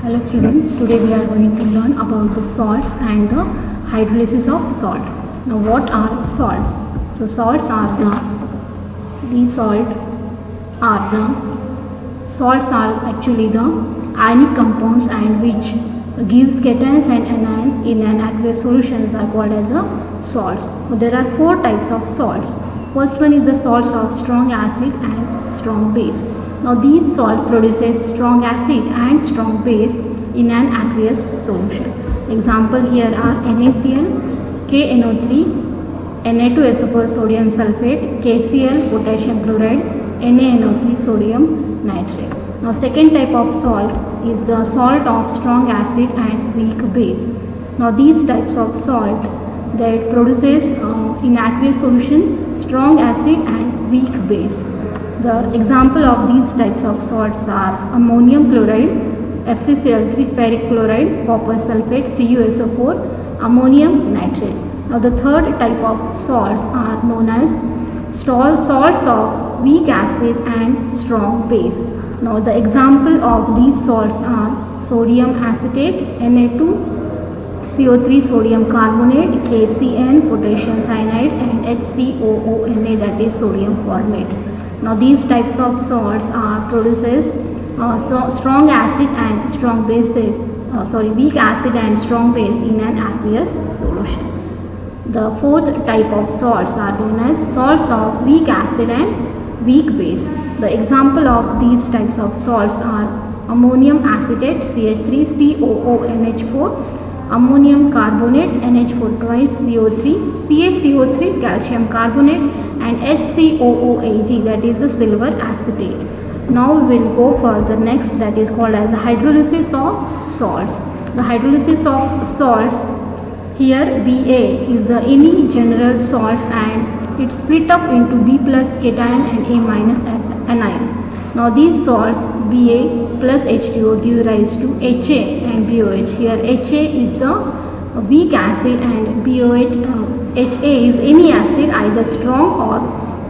Hello students, today we are going to learn about the salts and the hydrolysis of salt. Now what are salts? So salts are salts are actually the ionic compounds and which gives cations and anions in an aqueous solutions are called as the salts. So there are four types of salts. First one is the salts of strong acid and strong base. Now these salts produces strong acid and strong base in an aqueous solution. Example here are NaCl, KNO3, Na2SO4 sodium sulfate, KCl potassium chloride, NaNO3 sodium nitrate. Now second type of salt is the salt of strong acid and weak base. Now these types of salt that produces in aqueous solution strong acid and weak base. The example of these types of salts are ammonium chloride, FeCl3 ferric chloride, copper sulfate, CuSO4, ammonium nitrate. Now the third type of salts are known as salts of weak acid and strong base. Now the example of these salts are sodium acetate, Na2CO3 sodium carbonate, KCN potassium cyanide and HCOONA that is sodium formate. Now these types of salts produces strong acid and strong bases, weak acid and strong base in an aqueous solution. The fourth type of salts are known as salts of weak acid and weak base. The example of these types of salts are ammonium acetate CH3COONH4, ammonium carbonate NH4 twice CO3, CaCO3 calcium carbonate and HCOOAg that is the silver acetate. Now we will go for the next that is called as the hydrolysis of salts. The hydrolysis of salts, here Ba is the any general salts and it split up into B plus cation and A minus anion. Now these salts Ba plus H2O give rise to Ha and BOH. Here Ha is the weak acid and BOH, Ha is any acid either strong or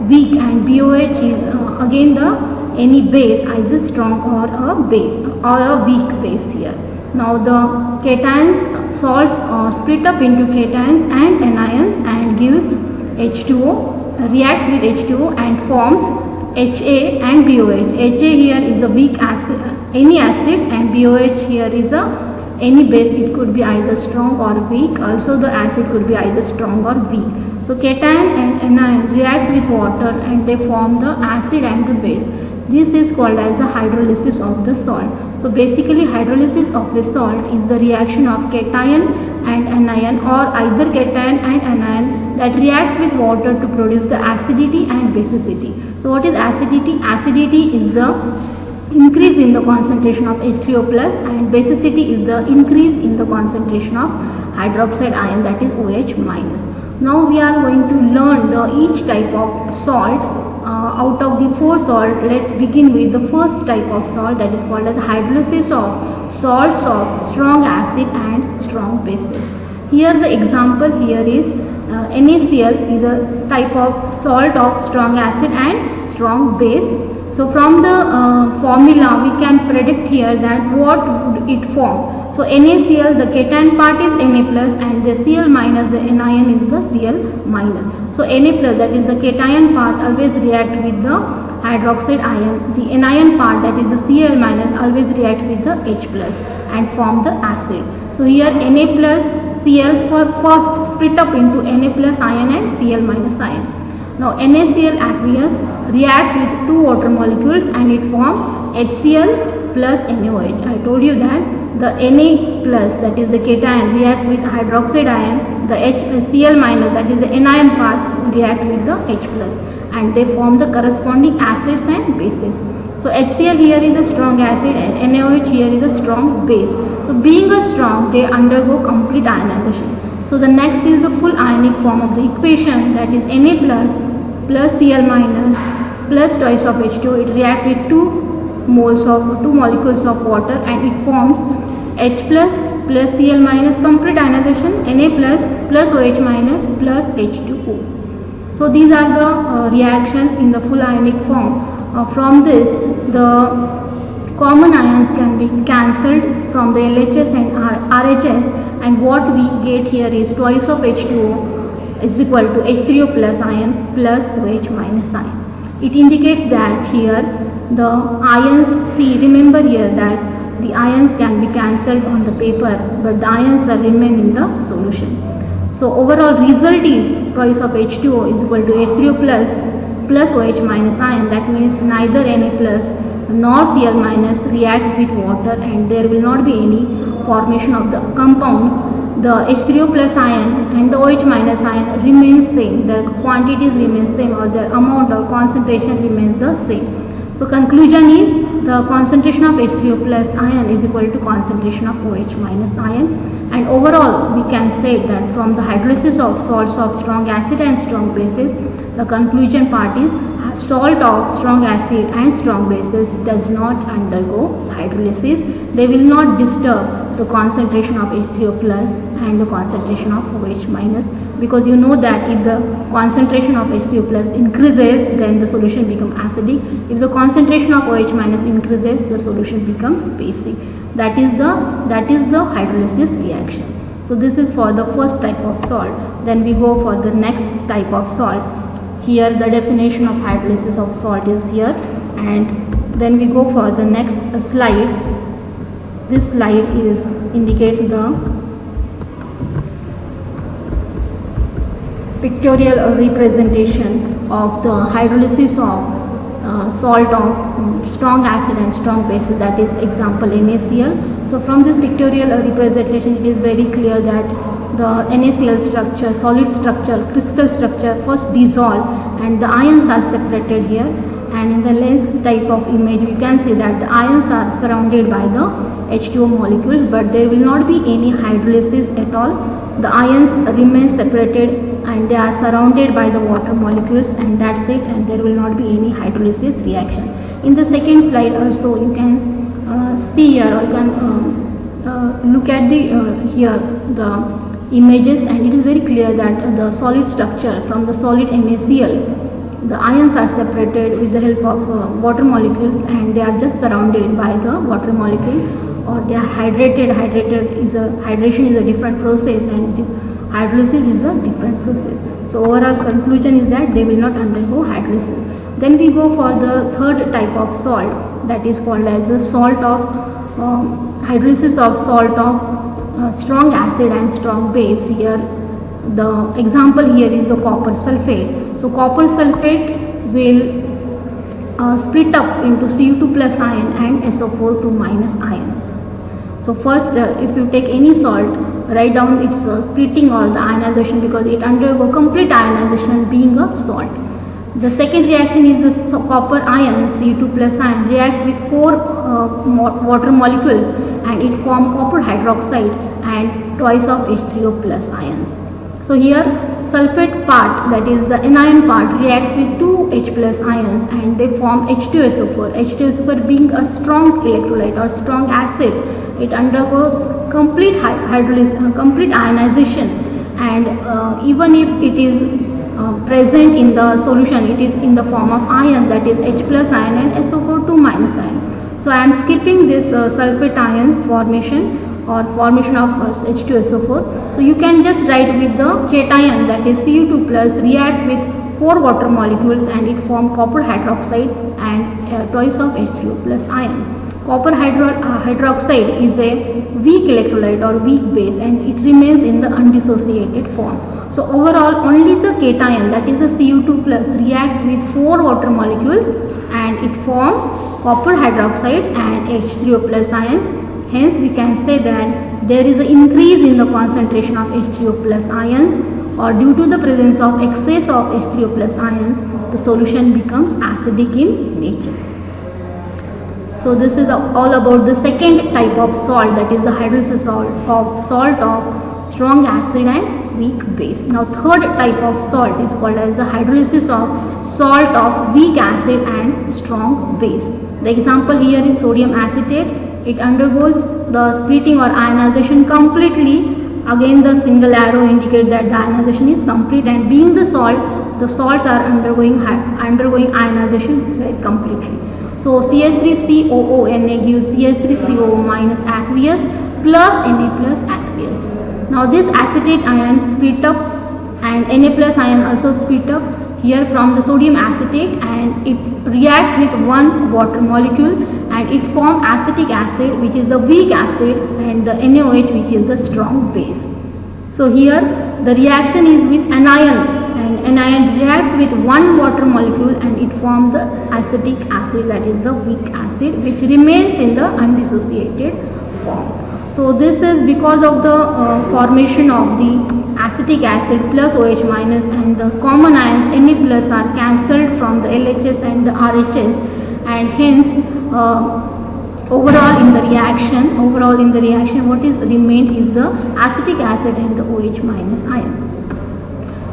weak and BOH is again the any base either strong or a weak base here. Now the cations salts split up into cations and anions and gives H2O, reacts with H2O and forms Ha and BOH. Ha here is a weak acid, any acid and BOH here is a any base. It could be either strong or weak. Also the acid could be either strong or weak. So cation and anion reacts with water and they form the acid and the base. This is called as a hydrolysis of the salt. So basically hydrolysis of a salt is the reaction of cation and anion or either cation and anion that reacts with water to produce the acidity and basicity. So what is acidity? Acidity is the increase in the concentration of H3O plus and basicity is the increase in the concentration of hydroxide ion that is OH minus. Now we are going to learn each type of salt. Out of the four salts, let's begin with the first type of salt that is called as hydrolysis of salts of strong acid and strong bases. Here the example here is NaCl is a type of salt of strong acid and strong base. So from the formula we can predict here that what would it form. So NaCl, the cation part is Na plus and the Cl minus, the anion is the Cl minus. So Na plus that is the cation part always react with the hydroxide ion. The anion part that is the Cl minus always react with the H plus and form the acid. So here Na plus Cl for first split up into Na plus ion and Cl minus ion. Now NaCl aqueous reacts with two water molecules and it forms HCl plus NaOH. I told you that the Na plus that is the cation reacts with hydroxide ion, the Cl minus that is the anion part react with the H plus and they form the corresponding acids and bases. So HCl here is a strong acid and NaOH here is a strong base. So being a strong they undergo complete ionization. So the next is the full ionic form of the equation that is Na plus Cl minus plus twice of H2O. It reacts with two molecules of water and it forms H plus Cl minus complete ionization, Na plus OH minus plus H2O. So these are the reactions in the full ionic form. From this the common ions can be cancelled from the LHS and RHS, and what we get here is twice of H2O is equal to H3O plus ion plus OH minus ion. It indicates that here the ions, see, remember here that the ions can be cancelled on the paper, but the ions are remain in the solution. So overall result is twice of H2O is equal to H3O plus OH minus ion. That means neither Na plus nor Cl minus reacts with water, and there will not be any formation of the compounds. The H3O plus ion and the OH minus ion remains same. Their quantities remain same, or their amount or concentration remains the same. So conclusion is the concentration of H3O plus ion is equal to concentration of OH minus ion, and overall we can say that from the hydrolysis of salts of strong acid and strong bases, the conclusion part is salt of strong acid and strong bases does not undergo hydrolysis. They will not disturb the concentration of H3O plus and the concentration of OH minus, because you know that if the concentration of H3O plus increases, then the solution becomes acidic. If the concentration of OH minus increases, the solution becomes basic. That is the hydrolysis reaction. So this is for the first type of salt. Then we go for the next type of salt. Here the definition of hydrolysis of salt is here, and then we go for the next slide. This slide indicates the pictorial representation of the hydrolysis of salt of strong acid and strong bases, that is example NaCl. So from this pictorial representation, it is very clear that the NaCl structure, solid structure, crystal structure first dissolve and the ions are separated here, and in the lens type of image we can see that the ions are surrounded by the H2O molecules, but there will not be any hydrolysis at all. The ions remain separated and they are surrounded by the water molecules, and that's it, and there will not be any hydrolysis reaction. In the second slide also you can see here, or you can look at the here the images, and it is very clear that the solid structure from the solid NaCl, the ions are separated with the help of water molecules, and they are just surrounded by the water molecule, or they are hydrated. Hydration is a different process, and hydrolysis is a different process. So overall conclusion is that they will not undergo hydrolysis. Then we go for the third type of salt, that is called as the salt of hydrolysis of salt of strong acid and strong base. Here the example here is the copper sulfate. So copper sulfate will split up into Cu2 plus ion and SO4 2 minus ion. So first if you take any salt, write down its splitting or the ionization, because it undergo complete ionization being a salt. The second reaction is the copper ion, Cu2 plus ion, reacts with 4 water molecules and it forms copper hydroxide and twice of H3O plus ions. So here sulfate part, that is the anion part, reacts with 2 H plus ions and they form H2SO4. H2SO4 being a strong electrolyte or strong acid, it undergoes complete hydrolysis, complete ionization, and even if it is present in the solution, it is in the form of ion, that is H plus ion and SO4 2 minus ion. So I am skipping this sulfate ions formation or formation of H2SO4. So you can just write with the cation, that is Cu2 plus, reacts with 4 water molecules and it forms copper hydroxide and twice of H3O plus ion. Copper hydroxide is a weak electrolyte or weak base, and it remains in the undissociated form. So overall only the cation, that is the Cu2 plus, reacts with 4 water molecules and it forms copper hydroxide and H3O plus ions. Hence we can say that there is an increase in the concentration of H3O plus ions, or due to the presence of excess of H3O plus ions, the solution becomes acidic in nature. So this is all about the second type of salt, that is the hydrolysis of salt of strong acid and weak base. Now third type of salt is called as the hydrolysis of salt of weak acid and strong base. The example here is sodium acetate. It undergoes the splitting or ionization completely. Again the single arrow indicates that the ionization is complete, and being the salts are undergoing ionization very completely. So CH3COO Na gives CH3COO minus aqueous plus Na plus aqueous. Now this acetate ion split up and Na plus ion also split up here from the sodium acetate, and it reacts with one water molecule and it forms acetic acid, which is the weak acid, and the NaOH, which is the strong base. So here the reaction is with anion, and anion reacts with one water molecule and it forms the acetic acid, that is the weak acid, which remains in the undissociated form. So this is because of the formation of the acetic acid plus OH minus, and the common ions Na plus are cancelled from the LHS and the RHS, and hence overall in the reaction what is remained is the acetic acid and the OH minus ion.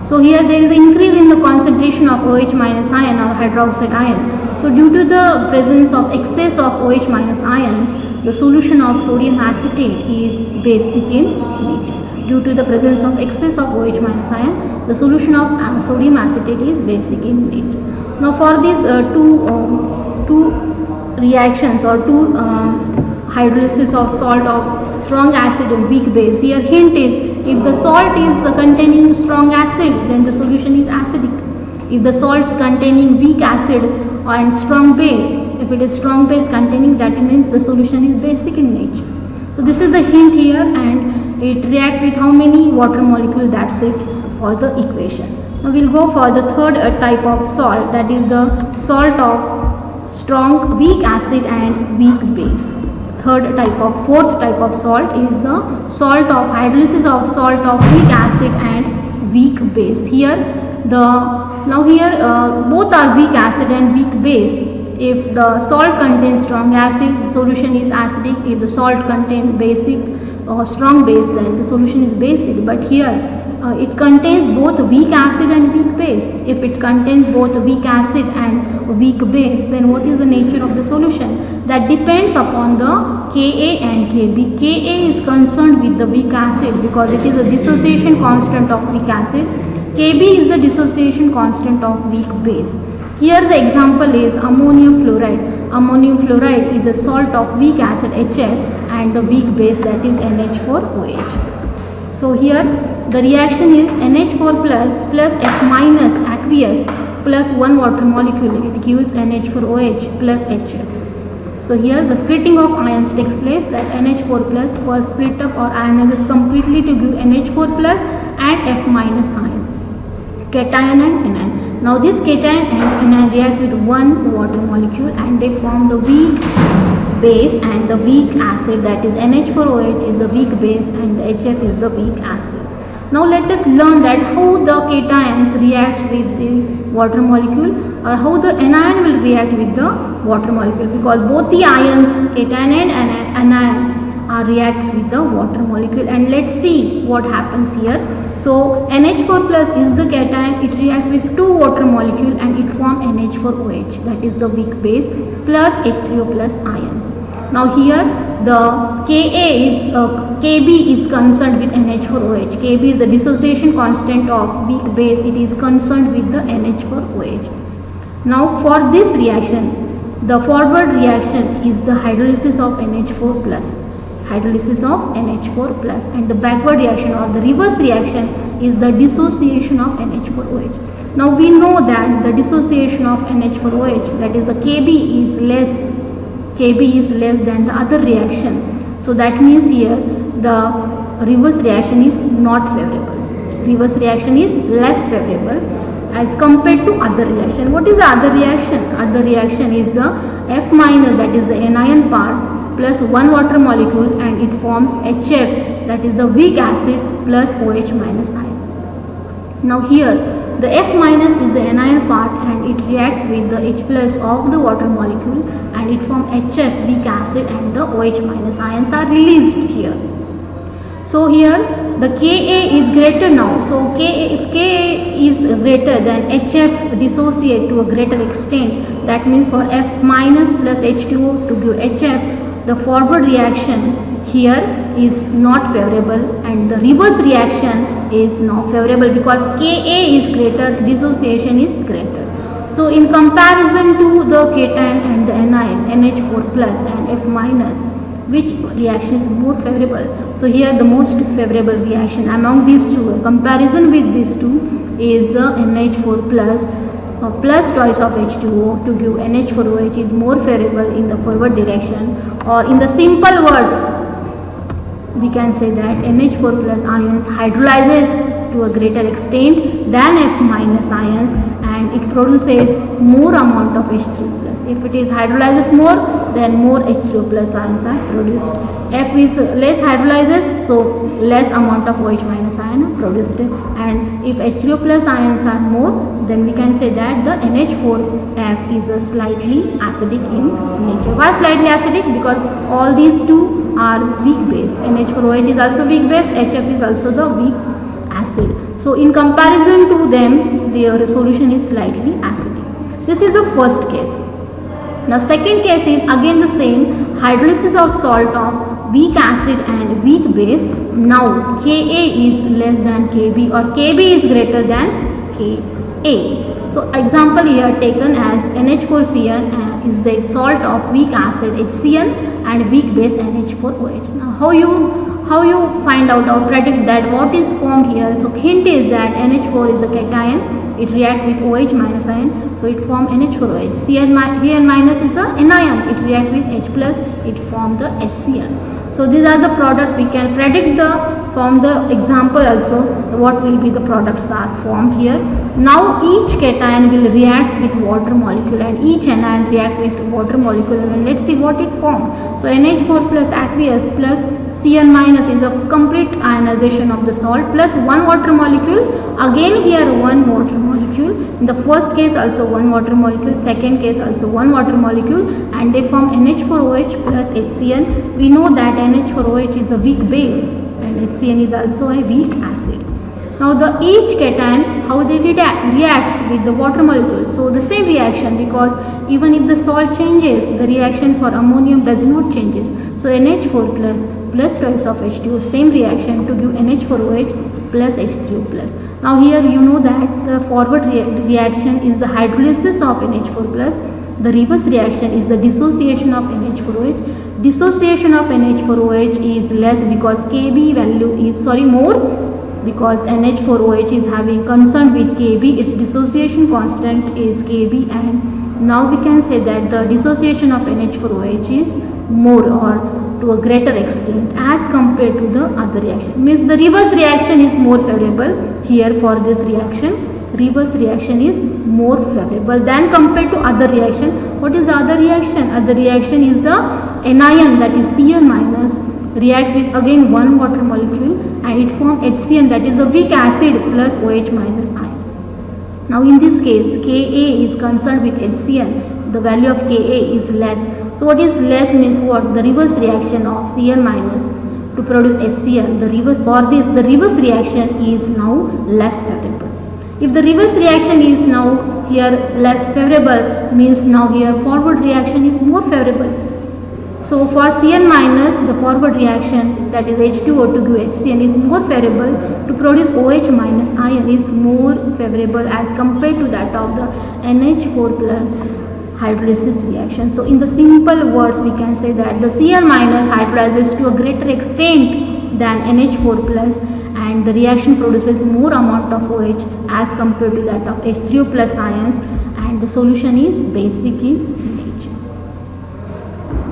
So here there is an increase in the concentration of OH minus ion or hydroxide ion. So due to the presence of excess of OH minus ions, the solution of sodium acetate is basic in nature. Due to the presence of excess of OH minus ion, the solution of sodium acetate is basic in nature. Now for these two reactions or two hydrolysis of salt of strong acid and weak base, here hint is, if the salt is containing strong acid, then the solution is acidic. If the salt is containing weak acid and strong base, if it is strong base containing, that means the solution is basic in nature. So this is the hint here, and it reacts with how many water molecules, that's it for the equation. Now we will go for the third type of salt, that is the salt of strong weak acid and weak base. Fourth type of salt is the salt of hydrolysis of salt of weak acid and weak base. Here both are weak acid and weak base. If the salt contains strong acid, the solution is acidic. If the salt contains basic or strong base, then the solution is basic. But here it contains both weak acid and weak base. If it contains both weak acid and weak base, then what is the nature of the solution? That depends upon the Ka and Kb. Ka is concerned with the weak acid because it is a dissociation constant of weak acid. Kb is the dissociation constant of weak base. Here the example is ammonium fluoride. Ammonium fluoride is a salt of weak acid HF and the weak base, that is NH4OH. So here the reaction is NH4 plus F minus aqueous plus one water molecule. It gives NH4OH plus HF. So here the splitting of ions takes place, that NH4 plus was split up or ionizes completely to give NH4 plus and F minus ion, cation and anion. Now this cation and anion reacts with one water molecule and they form the weak base and the weak acid, that is NH4OH is the weak base and the HF is the weak acid. Now let us learn that how the cations react with the water molecule or how the anion will react with the water molecule, because both the ions cation and anion reacts with the water molecule, and let's see what happens here. So NH4 plus is the cation, it reacts with two water molecule and it forms NH4OH, that is the weak base, plus H3O plus ions. Now here the Kb is concerned with NH4OH. Kb is the dissociation constant of weak base, it is concerned with the NH4OH. Now for this reaction, the forward reaction is the hydrolysis of NH4 plus. And the backward reaction or the reverse reaction is the dissociation of NH4OH. Now we know that the dissociation of NH4OH, that is the Kb is less than the other reaction. So that means here the reverse reaction is not favorable. Reverse reaction is less favorable as compared to other reaction. What is the other reaction? Other reaction is the F minus, that is the anion part, plus one water molecule and it forms HF, that is the weak acid, plus OH minus ion. Now here the F minus is the anion part and it reacts with the H plus of the water molecule and it forms HF, weak acid, and the OH minus ions are released here. So here the Ka is greater now. So if Ka is greater, then HF dissociate to a greater extent. That means for F minus plus H2O to give HF, the forward reaction here is not favorable and the reverse reaction is not favorable because Ka is greater, dissociation is greater. So in comparison to the cation and the anion, NH4 plus and F minus, which reaction is more favorable? So here the most favorable reaction among these two, comparison with these two, is the NH4 plus plus twice of H2O to give NH4OH is more favorable in the forward direction, or in the simple words we can say that NH4 plus ions hydrolyzes to a greater extent than F minus ions, and it produces more amount of H3O plus. If it is hydrolyzes more, then more H3O plus ions are produced. F is less hydrolyzes, so less amount of OH minus ion are produced. And if H3O plus ions are more, then we can say that the NH4F is a slightly acidic in nature. Why slightly acidic? Because all these two are weak base. NH4OH is also weak base, HF is also the weak acid. So in comparison to them, their solution is slightly acidic. This is the first case. Now second case is again the same, hydrolysis of salt of weak acid and weak base. Now Ka is less than Kb, or Kb is greater than Ka. So example here taken as NH4Cn is the salt of weak acid HCl and weak base NH4OH. Now how you find out or predict that what is formed here? So hint is that NH4 is a cation, it reacts with OH minus ion, so it forms NH4OH. Cn minus is a anion, it reacts with H plus, it forms the HCl. So these are the products we can predict from the example also what will be the products are formed here. Now each cation will react with water molecule and each anion reacts with water molecule, and let's see what it forms. So NH4 plus aqueous plus Cn minus is a complete ionization of the salt plus one water molecule. Again here one water molecule. In the first case also one water molecule, second case also one water molecule, and they form NH4OH plus HCl. We know that NH4OH is a weak base and HCl is also a weak acid. Now each cation, how they reacts with the water molecule. So the same reaction, because even if the salt changes, the reaction for ammonium does not changes. So NH4 plus twice of H2O, same reaction to give NH4OH plus H3O plus. Now here you know that the forward reaction is the hydrolysis of NH4 plus, the reverse reaction is the dissociation of NH4OH. Dissociation of NH4OH is less because Kb value is more, because NH4OH is having concern with Kb, its dissociation constant is Kb, and now we can say that the dissociation of NH4OH is more or to a greater extent as compared to the other reaction. Means the reverse reaction is more favorable here for this reaction. Reverse reaction is more favorable than compared to other reaction. What is the other reaction? Other reaction is the anion, that is Cn minus, reacts with again one water molecule and it forms HCl, that is a weak acid, plus OH minus ion. Now in this case Ka is concerned with HCl, the value of Ka is less. So what is less means what? The reverse reaction of Cl minus to produce HCl. The reverse reaction is now less favorable. If the reverse reaction is now here less favorable, means now here forward reaction is more favorable. So for Cn minus, the forward reaction, that is H2O to give HCl, is more favorable. To produce OH minus ion is more favorable as compared to that of the NH4 plus hydrolysis reaction. So in the simple words we can say that the Cn minus hydrolyzes to a greater extent than NH4 plus, and the reaction produces more amount of OH as compared to that of H3O plus ions, and the solution is basic in nature.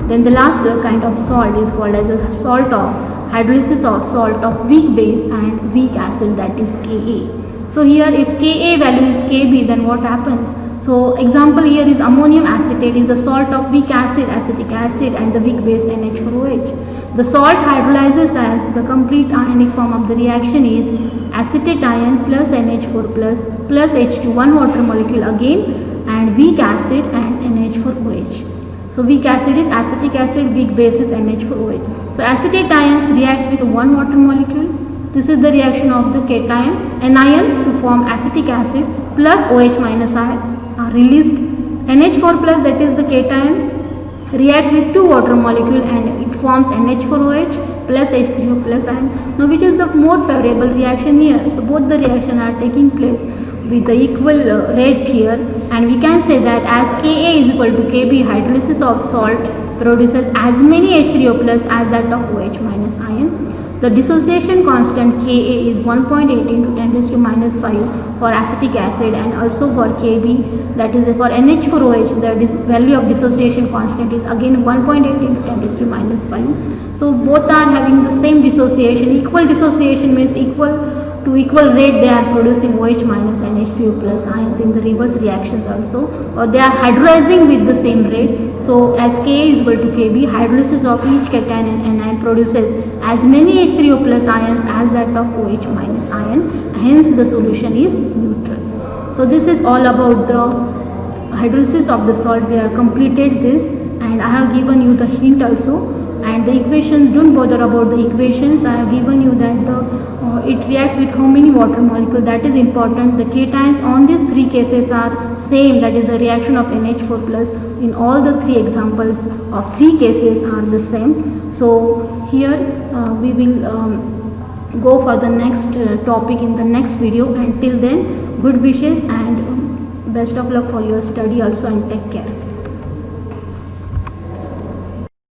Then the last kind of salt is called as the salt of hydrolysis of salt of weak base and weak acid, that is Ka. So here if Ka value is Kb, then what happens? So example here is ammonium acetate is the salt of weak acid, acetic acid, and the weak base NH4OH. The salt hydrolyzes as the complete ionic form of the reaction is acetate ion plus NH4 plus H2, one water molecule again, and weak acid and NH4OH. So weak acid is acetic acid, weak base is NH4OH. So acetate ions reacts with one water molecule. This is the reaction of the cation, anion to form acetic acid plus OH minus ion are released. NH4 plus, that is the cation, reacts with two water molecule and it forms NH4OH plus H3O plus ion. Now which is the more favorable reaction here? So both the reaction are taking place. with the equal rate here, and we can say that as Ka is equal to Kb, hydrolysis of salt produces as many H3O plus as that of OH minus ion. The dissociation constant Ka is 1.8 into 10 raised to minus 5 for acetic acid, and also for Kb, that is for NH4OH, the value of dissociation constant is again 1.8 into 10 raised to minus 5. So both are having the same dissociation. Equal dissociation means equal rate they are producing OH minus and H3O plus ions in the reverse reactions also, or they are hydrolyzing with the same rate. So as Ka is equal to Kb, hydrolysis of each cation and anion produces as many H3O plus ions as that of OH minus ion, hence the solution is neutral. So this is all about the hydrolysis of the salt. We have completed this, and I have given you the hint also, and the equations, don't bother about the equations. I have given you that it reacts with how many water molecules, that is important. The cations on these three cases are same, that is the reaction of NH4 plus in all the three examples of three cases are the same. So here we will go for the next topic in the next video. Until then, good wishes and best of luck for your study also, and take care.